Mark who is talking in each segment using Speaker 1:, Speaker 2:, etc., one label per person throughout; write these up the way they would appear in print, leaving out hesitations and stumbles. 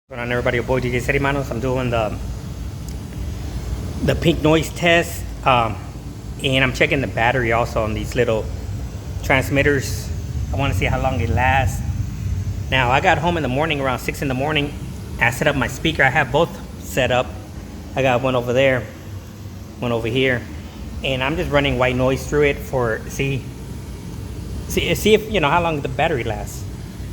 Speaker 1: What's going on, everybody? Your boy DJ City Manos. I'm doing the pink noise test, and I'm checking the battery also on these little transmitters. I want to see how long it lasts. Now, I got home in the morning around 6 in the morning. I set up my speaker. I have both set up. I got one over there, one over here, and I'm just running white noise through it for see if you know how long the battery lasts.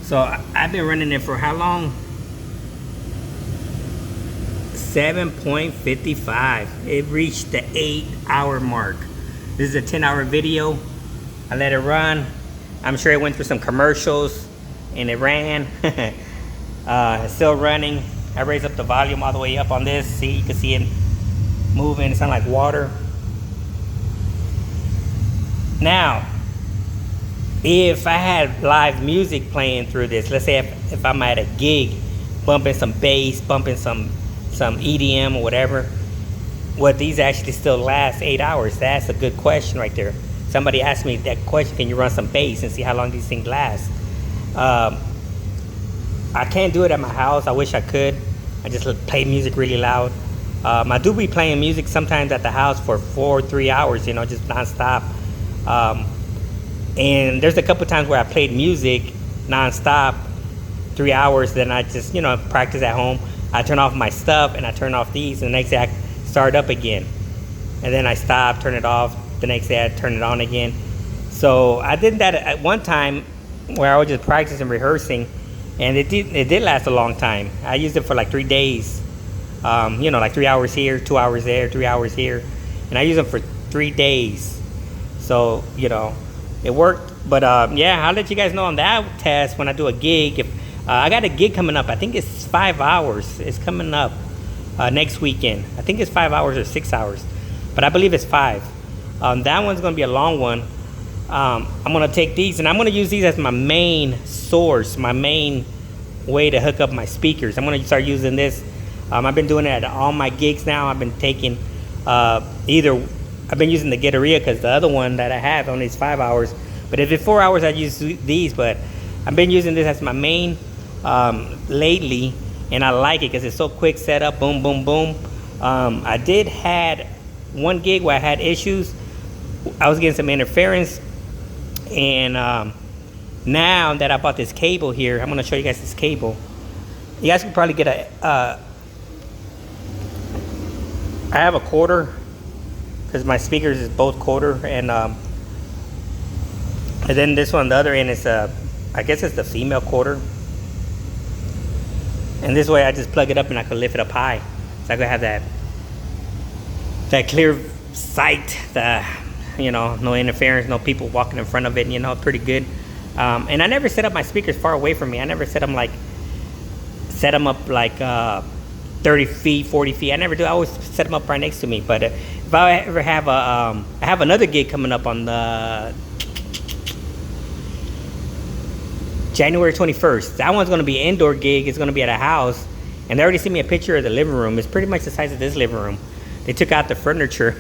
Speaker 1: So I've been running it for how long? 7.55. It reached the 8-hour mark. This is a 10-hour video. I let it run. I'm sure it went through some commercials and it ran. It's still running. I raised up the volume all the way up on this. See, you can see it moving. It sounds like water. Now, if I had live music playing through this, let's say if I'm at a gig, bumping some bass, bumping some EDM or whatever, would these actually still last 8 hours? That's a good question right there. Somebody asked me that question, can you run some bass and see how long these things last? I can't do it at my house. I wish I could. I just play music really loud. I do be playing music sometimes at the house for 3 hours, you know, just nonstop. And there's a couple times where I played music nonstop 3 hours, then I just, you know, practice at home. I turn off my stuff and I turn off these, and the next day I start up again. And then I stop, turn it off. The next day I turn it on again. So I did that at one time where I was just practicing, rehearsing, and it did last a long time. I used it for like 3 days. You know, like 3 hours here, 2 hours there, 3 hours here. And I used them for 3 days. So, you know, it worked. But yeah, I'll let you guys know on that test when I do a gig. If I got a gig coming up. I think it's 5 hours. It's coming up next weekend. I think it's 5 hours or 6 hours, but I believe it's 5. That one's going to be a long one. I'm going to take these, and I'm going to use these as my main source, my main way to hook up my speakers. I'm going to start using this. I've been doing it at all my gigs now. I've been taking I've been using the getaria because the other one that I have only is 5 hours. But if it's 4 hours, I use these. But I've been using this as my main lately, and I like it because it's so quick setup. Boom, boom, boom. I did had one gig where I had issues. I was getting some interference, and now that I bought this cable here, I'm gonna show you guys this cable. You guys can probably get I have a quarter because my speakers is both quarter, and then this one, the other end is I guess it's the female quarter. And this way I just plug it up and I can lift it up high. So I can have that clear sight, you know, no interference, no people walking in front of it, you know, pretty good. And I never set up my speakers far away from me. I never set them up like 30 feet, 40 feet. I never do. I always set them up right next to me. But if I ever have I have another gig coming up on the January 21st. That one's going to be an indoor gig. It's going to be at a house. And they already sent me a picture of the living room. It's pretty much the size of this living room. They took out the furniture.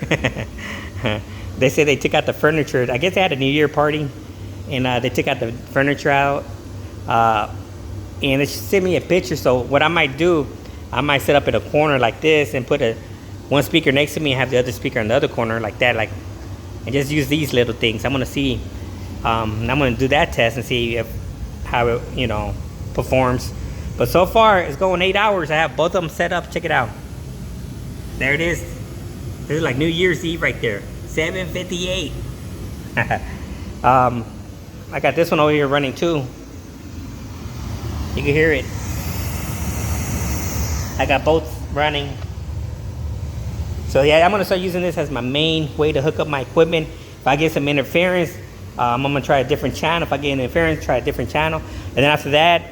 Speaker 1: They say they took out the furniture. I guess they had a New Year party. And they took out the furniture out. And they sent me a picture. So what I might do, I might set up in a corner like this and put one speaker next to me and have the other speaker in the other corner like that. And just use these little things. I'm going to see. And I'm going to do that test and see how it, you know, performs. But so far it's going 8 hours. I have both of them set up. Check it out. There it is. This is like New Year's Eve right there. 7:58. I got this one over here running too. You can hear it. I got both running. So yeah, I'm gonna start using this as my main way to hook up my equipment. If I get some interference, I'm gonna try a different channel. If I get interference, try a different channel. And then after that,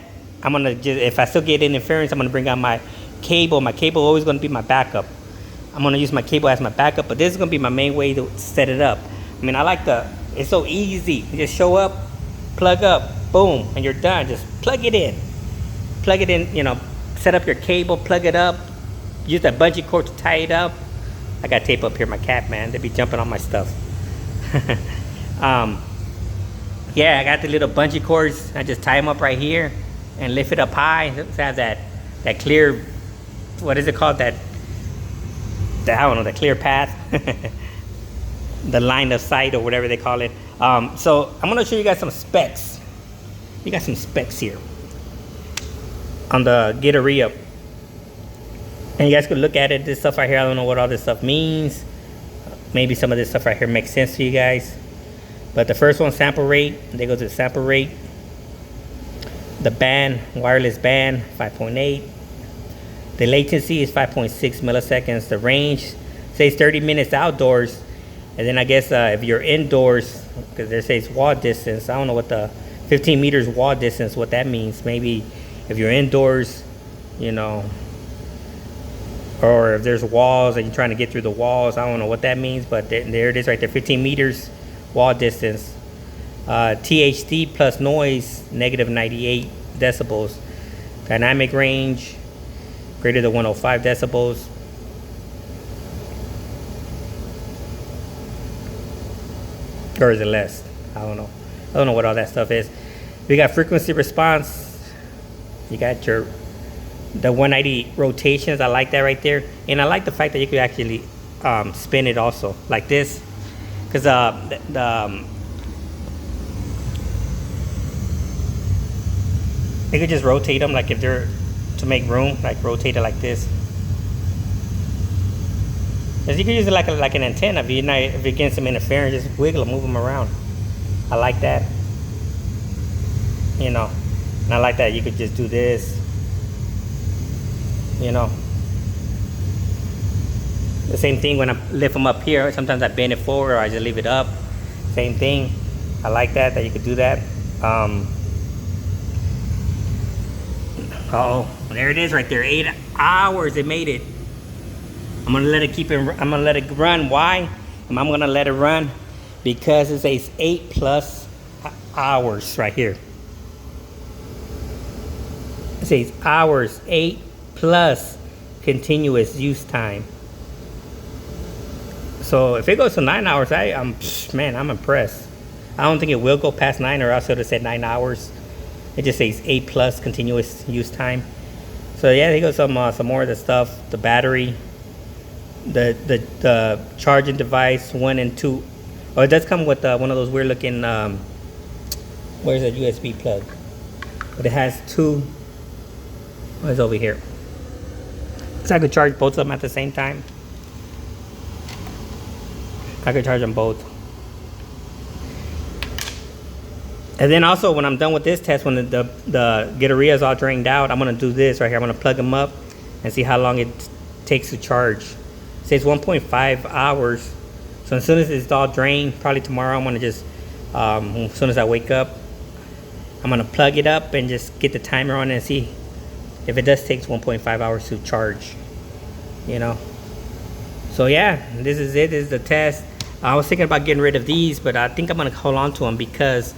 Speaker 1: I'm gonna if I still get interference, I'm gonna bring out my cable. My cable always gonna be my backup. I'm gonna use my cable as my backup, but this is gonna be my main way to set it up. I mean, I like it's so easy. You just show up, plug up, boom, and you're done. Just plug it in. Plug it in, you know, set up your cable, plug it up, use that bungee cord to tie it up. I got tape up here, my cat, man. They be jumping on my stuff. Yeah, I got the little bungee cords. I just tie them up right here and lift it up high. Let's have that that clear, what is it called, that I don't know, the clear path, the line of sight or whatever they call it. So I'm gonna show you guys some specs. You got some specs here on the getaria, and you guys could look at it. This stuff right here, I don't know what all this stuff means. Maybe some of this stuff right here makes sense to you guys. But the first one, sample rate, they go to the sample rate. The band, wireless band, 5.8. The latency is 5.6 milliseconds. The range says 30 minutes outdoors. And then I guess if you're indoors, because there says wall distance, I don't know what the 15 meters wall distance, what that means. Maybe if you're indoors, you know, or if there's walls and you're trying to get through the walls, I don't know what that means, but there it is right there, 15 meters wall distance. THD plus noise, negative 98 decibels. Dynamic range, greater than 105 decibels. Or is it less? I don't know. I don't know what all that stuff is. We got frequency response. You got the 190 rotations. I like that right there. And I like the fact that you could actually spin it also like this. Because you could just rotate them, like if they're to make room, like rotate it like this. Because you can use it like an antenna. If you're getting some interference, just wiggle them, move them around. I like that. You know, and I like that you could just do this. You know, the same thing when I lift them up here. Sometimes I bend it forward or I just leave it up. Same thing. I like that you could do that. Oh, there it is right there. 8 hours it made it. I'm gonna let it I'm gonna let it run. Why? I'm gonna let it run because it says 8+ hours right here. It says hours, 8+ continuous use time. So if it goes to 9 hours, I'm impressed. I don't think it will go past 9, or else it would have said 9 hours. It just says 8+ continuous use time. So yeah, here goes some more of the stuff. The battery, the charging device, 1 and 2. Oh, it does come with one of those weird looking. Where's that USB plug? But it has 2. Oh, it's over here. So I could charge both of them at the same time. I could charge them both. And then also when I'm done with this test, when the getaria is all drained out, I'm gonna do this right here. I'm gonna plug them up and see how long it takes to charge. It says 1.5 hours. So as soon as it's all drained, probably tomorrow, I'm gonna just, as soon as I wake up, I'm gonna plug it up and just get the timer on it and see if it does take 1.5 hours to charge, you know. So yeah, this is it. This is the test. I was thinking about getting rid of these, but I think I'm gonna hold on to them because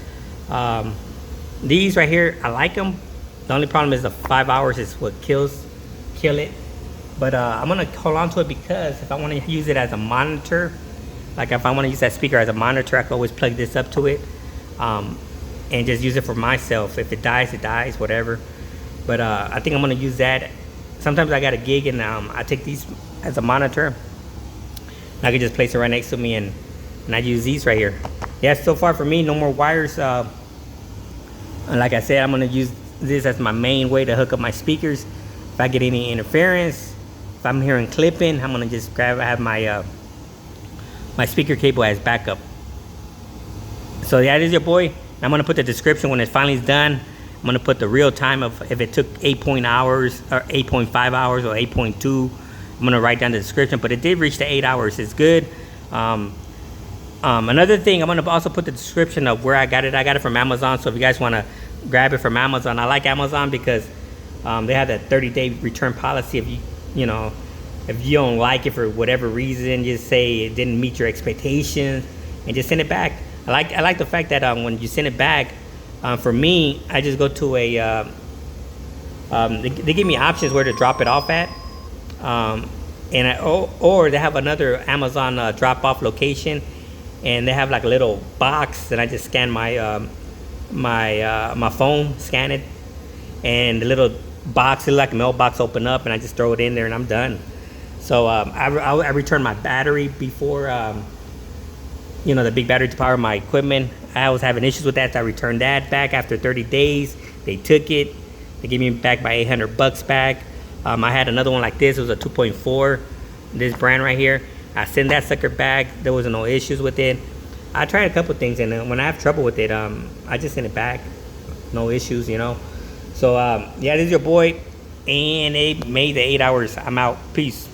Speaker 1: these right here, I like them. The only problem is the 5 hours is what kill it. But I'm gonna hold on to it because if I want to use it as a monitor, like if I want to use that speaker as a monitor, I can always plug this up to it and just use it for myself. If it dies, it dies, whatever. But I think I'm gonna use that. Sometimes I got a gig and I take these as a monitor. I can just place it right next to me and I use these right here. Yeah, so far for me, no more wires. Like I said, I'm gonna use this as my main way to hook up my speakers. If I get any interference, if I'm hearing clipping, I'm gonna just have my my speaker cable as backup. So yeah, this is your boy. I'm gonna put the description when it finally is done. I'm gonna put the real time of if it took 8.5 hours or 8.2. I'm gonna write down the description, but it did reach the 8 hours. It's good. Another thing, I'm gonna also put the description of where I got it. I got it from Amazon. So if you guys wanna grab it from Amazon, I like Amazon because they have that 30-day return policy. If if you don't like it for whatever reason, just say it didn't meet your expectations and just send it back. I like the fact that when you send it back, for me, I just go to a they give me options where to drop it off at. Or they have another Amazon drop-off location, and they have like a little box, and I just scan my my phone, scan it, and the little box, it like a mailbox open up, and I just throw it in there and I'm done. So I return my battery before, you know, the big battery to power my equipment. I was having issues with that, so I returned that back after 30 days. They took it. They gave me back my $800 back. I had another one like this. It was a 2.4, this brand right here. I sent that sucker back. There was no issues with it. I tried a couple things, and when I have trouble with it, I just send it back. No issues, you know. So, yeah, this is your boy, and it made the 8 hours. I'm out. Peace.